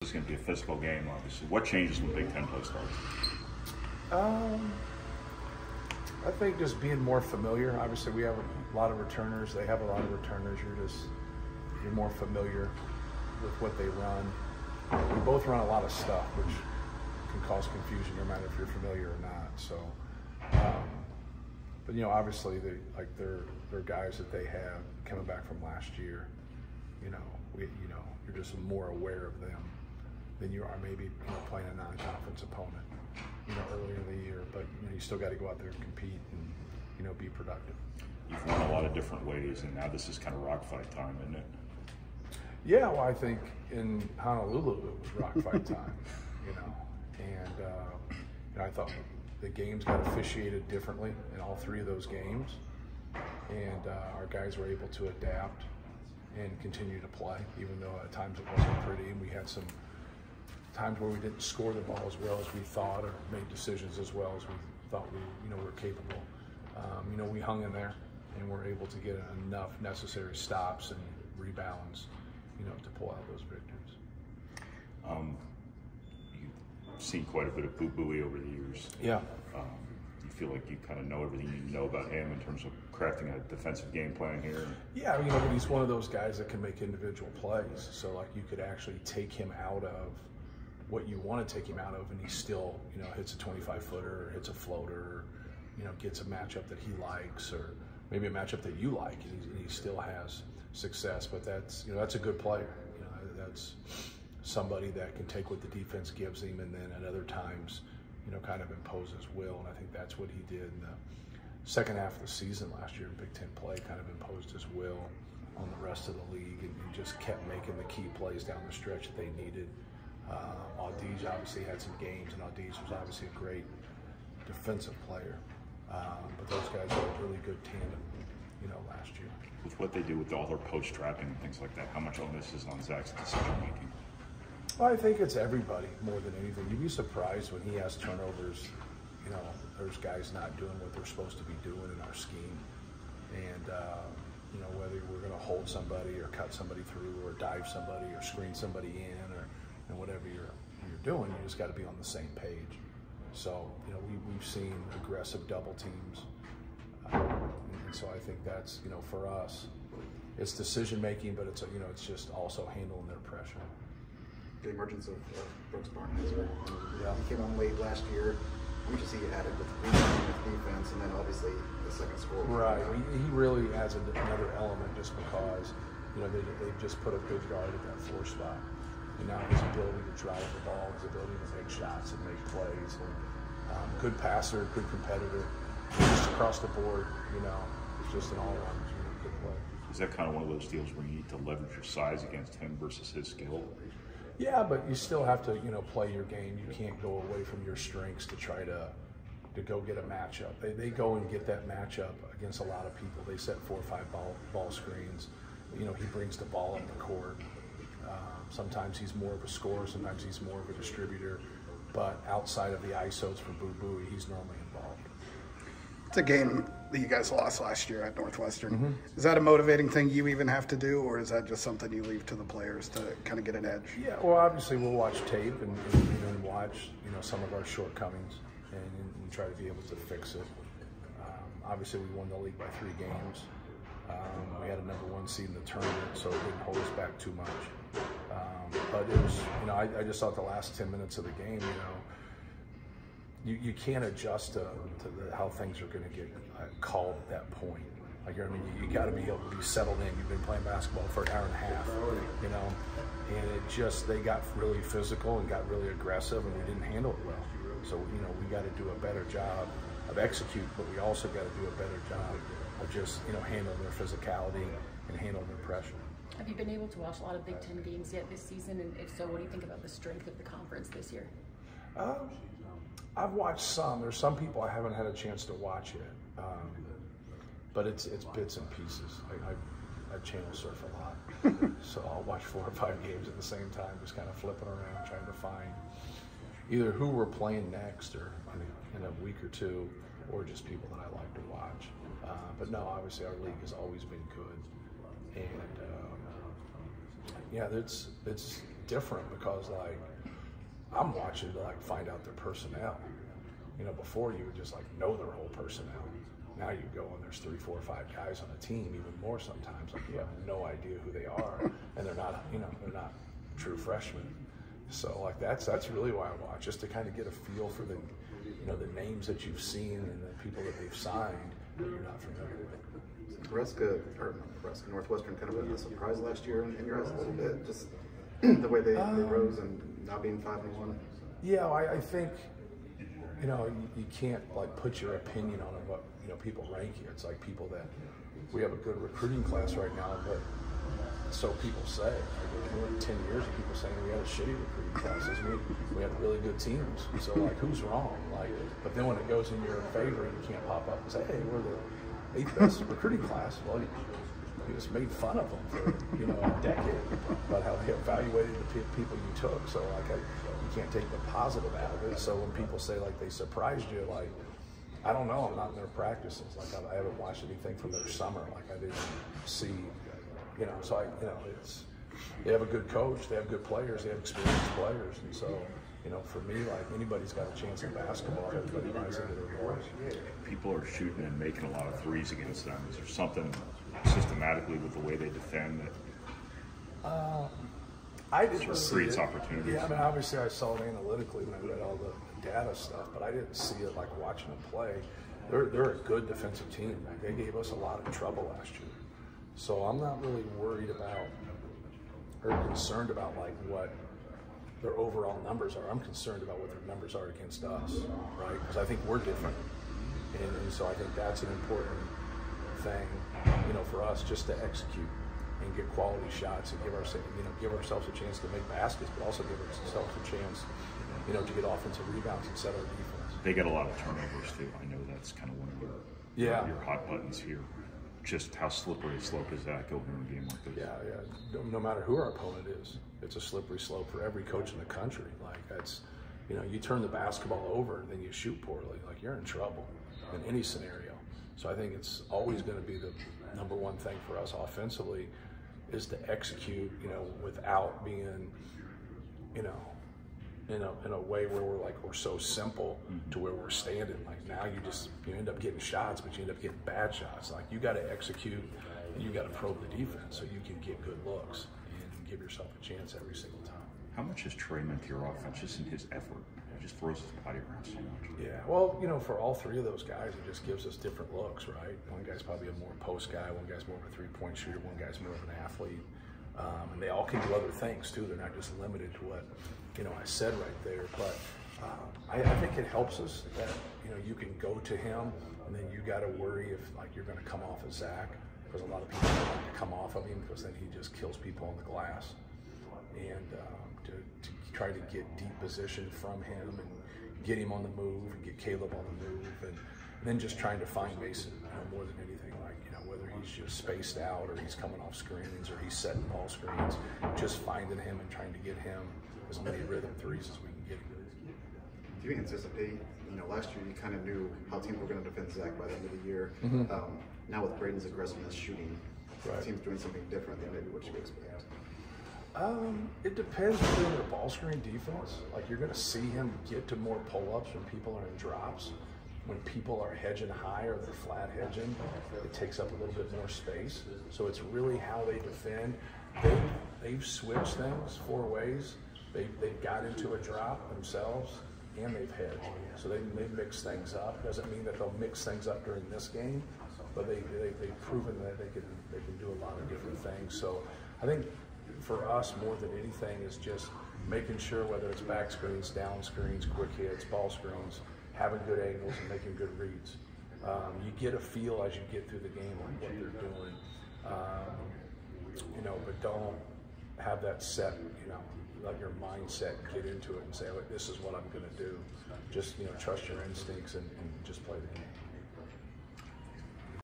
It's going to be a physical game, obviously. What changes when Big Ten play starts? I think just being more familiar. Obviously, we have a lot of returners. They have a lot of returners. You're more familiar with what they run. We both run a lot of stuff, which can cause confusion no matter if you're familiar or not. So, but obviously, they're guys that they have coming back from last year. You're just more aware of them than you are maybe playing a non-conference opponent earlier in the year. But you still got to go out there and compete and be productive. You've run a lot of different ways, and now this is kind of rock fight time, isn't it? Yeah, well, I think in Honolulu it was rock fight time, and I thought the games got officiated differently in all three of those games, and our guys were able to adapt and continue to play, even though at times it wasn't pretty, and we had some times where we didn't score the ball as well as we thought, or made decisions as well as we thought we were capable. We hung in there and were able to get enough necessary stops and rebounds, to pull out those victories. You've seen quite a bit of Boo Buie over the years. Yeah. You feel like you kind of know everything you know about him in terms of crafting a defensive game plan here? Yeah, but he's one of those guys that can make individual plays. So, you could actually take him out of what you want to take him out of, and he still, hits a 25-footer or hits a floater, or, gets a matchup that he likes, or maybe a matchup that you like, and he still has success. But that's a good player. That's somebody that can take what the defense gives him, and then at other times, kind of impose his will. And I think that's what he did in the second half of the season last year in Big Ten play. Kind of imposed his will on the rest of the league, and just kept making the key plays down the stretch that they needed. Audij obviously had some games, and Audij was obviously a great defensive player. But those guys were a really good tandem, last year. With what they do with all their post trapping and things like that, how much onus is on Zach's decision making? Well, I think it's everybody more than anything. You'd be surprised when he has turnovers. There's guys not doing what they're supposed to be doing in our scheme, and whether we're going to hold somebody or cut somebody through or dive somebody or screen somebody in or whatever you're doing, you just got to be on the same page. So we've seen aggressive double teams, and so I think that's for us, it's decision making, but it's it's just also handling their pressure. The emergence of Brooks Barnheiser. Yeah. He came on late last year. We just see you added with defense, and then obviously the second score. Right. He really adds another element just because they just put a good guard at that 4 spot, and now his ability to drive the ball, his ability to make shots and make plays, and good passer, good competitor, just across the board. It's just an all-around really good player. Is that kind of one of those deals where you need to leverage your size against him versus his skill? Yeah, but you still have to, play your game. You can't go away from your strengths to try to go get a matchup. They go and get that matchup against a lot of people. They set 4 or 5 ball screens. He brings the ball up the court. Sometimes he's more of a scorer. Sometimes he's more of a distributor. But outside of the ISOs for Boo Buie, he's normally involved. It's a game that you guys lost last year at Northwestern. Mm-hmm. Is that a motivating thing you even have to do, or is that just something you leave to the players to kind of get an edge? Yeah, well, obviously we'll watch tape and watch some of our shortcomings and try to be able to fix it. Obviously, we won the league by 3 games. We had a #1 seed in the tournament, so it didn't hold us back too much. But it was, I just thought the last 10 minutes of the game, you can't adjust to how things are going to get called at that point. You got to be able to be settled in. You've been playing basketball for an hour and a half, and they got really physical and got really aggressive, and we didn't handle it well. So, we got to do a better job of execute, but we also got to do a better job of just, handling their physicality and handling their pressure. Have you been able to watch a lot of Big Ten games yet this season? And if so, what do you think about the strength of the conference this year? I've watched some. There's some people I haven't had a chance to watch yet, but it's bits and pieces. I channel surf a lot, so I'll watch 4 or 5 games at the same time, just kind of flipping around, trying to find either who we're playing next, or in a week or 2, or just people that I like to watch. But no, obviously our league has always been good, and yeah, it's different because like I'm watching to like find out their personnel. You know, before you would just like know their whole personnel. Now you go and there's 3, 4, 5 guys on a team, even more sometimes. Like you have no idea who they are, and they're not, you know, they're not true freshmen. So like that's really why I watch, just to kind of get a feel for the, you know, the names that you've seen and the people that they've signed that you're not familiar with. Northwestern kind of a surprise last year in your eyes a little bit, just the way they rose and not being 5-1. Yeah, I think, you know, you can't like put your opinion on what, you know, people rank you. It's like people that, we have a good recruiting class right now, but so people say. Like, we went 10 years of people saying we had a shitty recruiting classes. We have really good teams. So like, who's wrong? Like, but then when it goes in your favor and you can't pop up and say, hey, we're the 8th best recruiting class. Well, you just made fun of them for, you know, a decade about how they evaluated the people you took. So like, you can't take the positive out of it. So when people say like they surprised you, like, I don't know, I'm not in their practices. Like I haven't watched anything from their summer. Like I didn't see, you know, so they have a good coach, they have good players, they have experienced players. And so, you know, for me, like anybody's got a chance in basketball. Everybody buys into their roles. People are shooting and making a lot of threes against them. Is there something systematically with the way they defend that I didn't see creates it. opportunities? Yeah, I mean, obviously I saw it analytically when I read all the data stuff, but I didn't see it like watching them play. They're a good defensive team. Like, they gave us a lot of trouble last year. So I'm not really worried about or concerned about like what their overall numbers are. I'm concerned about what their numbers are against us, right? Because I think we're different. And so I think that's an important thing, you know, for us just to execute and get quality shots and give ourselves a chance to make baskets, but also give ourselves a chance, you know, to get offensive rebounds and set our defense. They get a lot of turnovers too. I know that's kind of one of your hot buttons here. Just how slippery a slope is that going in a game like this? Yeah. No matter who our opponent is, it's a slippery slope for every coach in the country. Like that's, you know, you turn the basketball over and then you shoot poorly, like you're in trouble in any scenario. So I think it's always going to be the number one thing for us offensively is to execute, you know, without being, you know, in a way where we're so simple to where we're standing. Like now you end up getting shots, but you end up getting bad shots. Like you got to execute and you got to probe the defense so you can get good looks and give yourself a chance every single time. How much has Trey meant to your offense just in his effort? He just throws his body around so much. Yeah, well, you know, for all three of those guys, it just gives us different looks, right? One guy's probably a more post guy, one guy's more of a three-point shooter, one guy's more of an athlete. And they all can do other things too. They're not just limited to what, you know, I said right there. But I think it helps us that, you know, you can go to him and then you got to worry if like you're going to come off of Zach, because a lot of people don't like to come off of him because then he just kills people on the glass. And to try to get deep position from him and get him on the move and get Caleb on the move, and then just trying to find Mason, you know, more than anything, like, you know, whether he's just spaced out or he's coming off screens or he's setting ball screens, just finding him and trying to get him as many rhythm threes as we can get him. Do you anticipate, you know, last year you kind of knew how teams were going to defend Zach by the end of the year. Now with Braden's aggressiveness shooting, the team's doing something different than maybe what you expect. It depends on their ball screen defense. Like you're going to see him get to more pull-ups when people are in drops. When people are hedging high or they're flat hedging, it takes up a little bit more space. So it's really how they defend. They've switched things 4 ways. They've got into a drop themselves and they've hedged. So they mix things up. Doesn't mean that they'll mix things up during this game, but they've proven that they can do a lot of different things. So I think for us, more than anything, is just making sure whether it's back screens, down screens, quick hits, ball screens, having good angles and making good reads. You get a feel as you get through the game on what they're doing, you know, but don't have that set, you know, let your mindset get into it and say, oh, this is what I'm going to do. Just, you know, trust your instincts and just play the game.